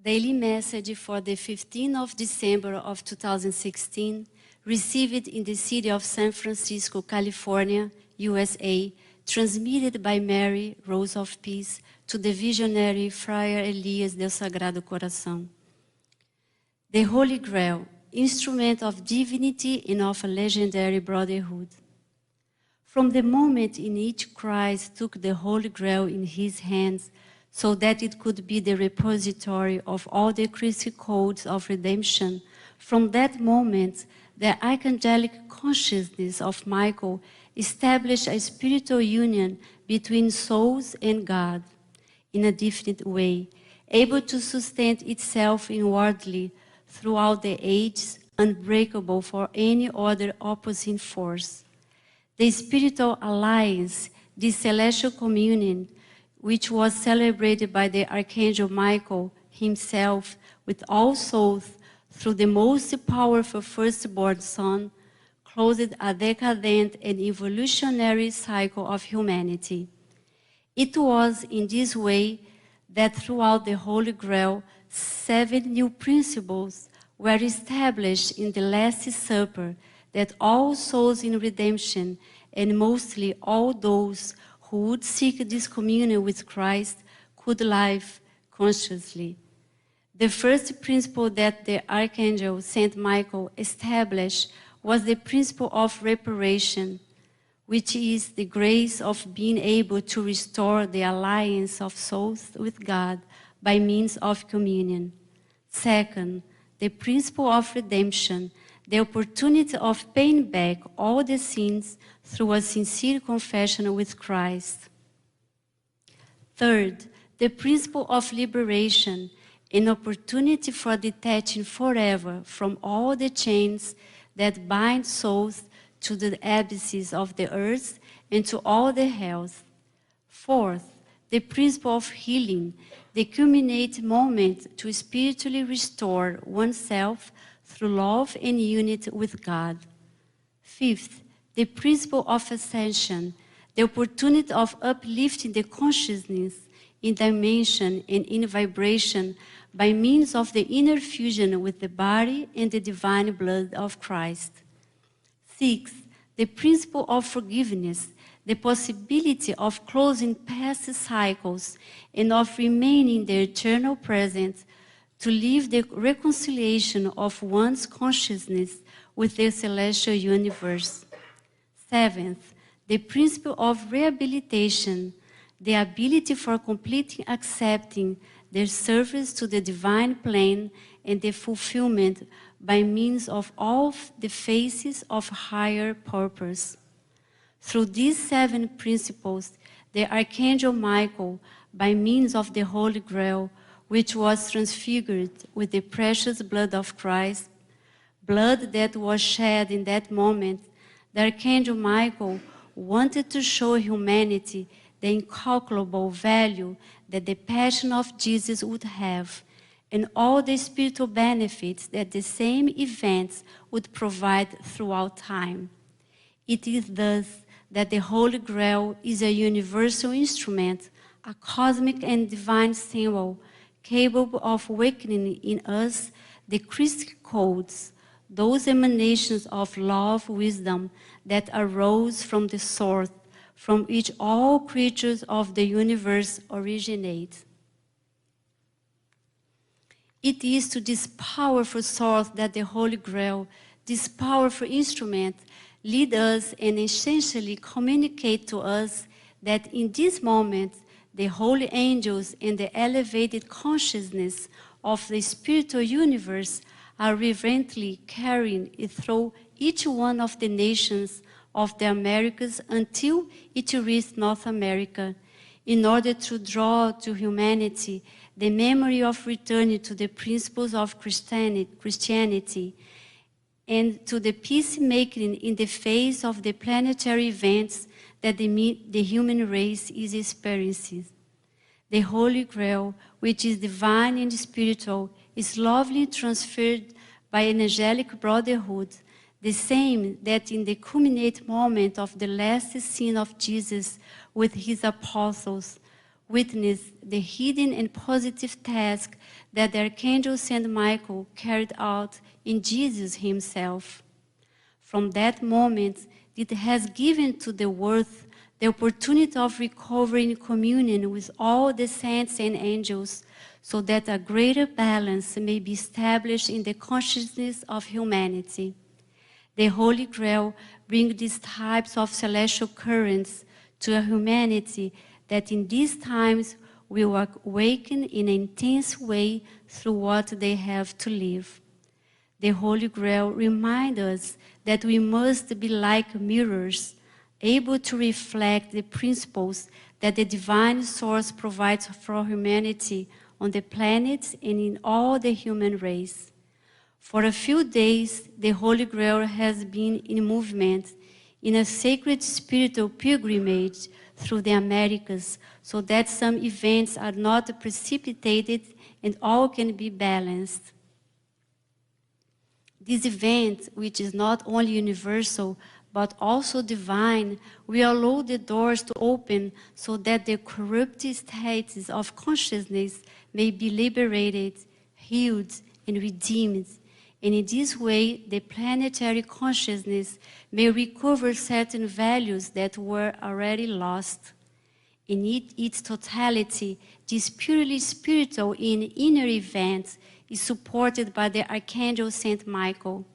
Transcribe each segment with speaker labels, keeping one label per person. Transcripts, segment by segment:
Speaker 1: Daily message for the 15th of December of 2016, received in the city of San Francisco, California, USA, transmitted by Mary, Rose of Peace, to the visionary Friar Elias del Sagrado Corazón. The Holy Grail, instrument of divinity and of a legendary brotherhood. From the moment in which Christ took the Holy Grail in his hands, so that it could be the repository of all the Christian codes of redemption, from that moment, the archangelic consciousness of Michael established a spiritual union between souls and God in a definite way, able to sustain itself inwardly throughout the ages, unbreakable for any other opposing force. The spiritual alliance, the celestial communion, which was celebrated by the Archangel Michael himself with all souls through the most powerful firstborn son, closed a decadent and evolutionary cycle of humanity. It was in this way that throughout the Holy Grail, 7 new principles were established in the Last Supper that all souls in redemption, and mostly all those who would seek this communion with Christ, could live consciously. The first principle that the Archangel Saint Michael established was the principle of reparation, which is the grace of being able to restore the alliance of souls with God by means of communion. Second, the principle of redemption, the opportunity of paying back all the sins through a sincere confession with Christ. Third, the principle of liberation, an opportunity for detaching forever from all the chains that bind souls to the abysses of the earth and to all the hells. Fourth, the principle of healing, the culminating moment to spiritually restore oneself through love and unity with God. Fifth, the principle of ascension, the opportunity of uplifting the consciousness in dimension and in vibration by means of the inner fusion with the body and the divine blood of Christ. Sixth, the principle of forgiveness, the possibility of closing past cycles and of remaining in the eternal present to live the reconciliation of one's consciousness with the celestial universe. Seventh, the principle of rehabilitation, the ability for completely accepting their service to the divine plan and the fulfillment by means of all the phases of higher purpose. Through these 7 principles, the Archangel Michael, by means of the Holy Grail, which was transfigured with the precious blood of Christ, blood that was shed in that moment, the Archangel Michael wanted to show humanity the incalculable value that the passion of Jesus would have, and all the spiritual benefits that the same events would provide throughout time. It is thus that the Holy Grail is a universal instrument, a cosmic and divine symbol, capable of awakening in us the Christian codes, those emanations of love, wisdom that arose from the source, from which all creatures of the universe originate. It is to this powerful source that the Holy Grail, this powerful instrument, lead us and essentially communicate to us that in this moment, the holy angels and the elevated consciousness of the spiritual universe are reverently carrying it through each one of the nations of the Americas until it reaches North America, in order to draw to humanity the memory of returning to the principles of Christianity and to the peacemaking in the face of the planetary events that the human race is experiencing. The Holy Grail, which is divine and spiritual, is lovely transferred by an angelic brotherhood, the same that in the culminate moment of the last scene of Jesus with his apostles, witnessed the hidden and positive task that the Archangel Saint Michael carried out in Jesus himself. From that moment, it has given to the world the opportunity of recovering communion with all the saints and angels, so that a greater balance may be established in the consciousness of humanity. The Holy Grail brings these types of celestial currents to a humanity that in these times will awaken in an intense way through what they have to live. The Holy Grail reminds us that we must be like mirrors, able to reflect the principles that the divine source provides for humanity on the planet and in all the human race. For a few days, the Holy Grail has been in movement in a sacred spiritual pilgrimage through the Americas, so that some events are not precipitated and all can be balanced. This event, which is not only universal, but also divine, will allow the doors to open so that the corrupted states of consciousness may be liberated, healed, and redeemed. And in this way, the planetary consciousness may recover certain values that were already lost. In its totality, this purely spiritual and inner event is supported by the Archangel Saint Michael.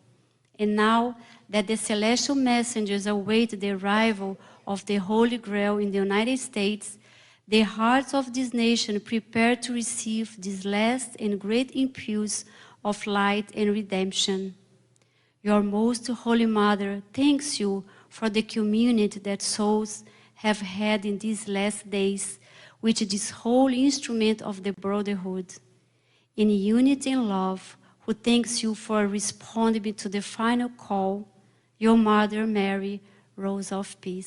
Speaker 1: And now that the celestial messengers await the arrival of the Holy Grail in the United States, the hearts of this nation prepare to receive this last and great impulse of light and redemption. Your most Holy Mother thanks you for the community that souls have had in these last days, with this holy instrument of the brotherhood. In unity and love, who thanks you for responding to the final call, your Mother Mary, Rose of Peace.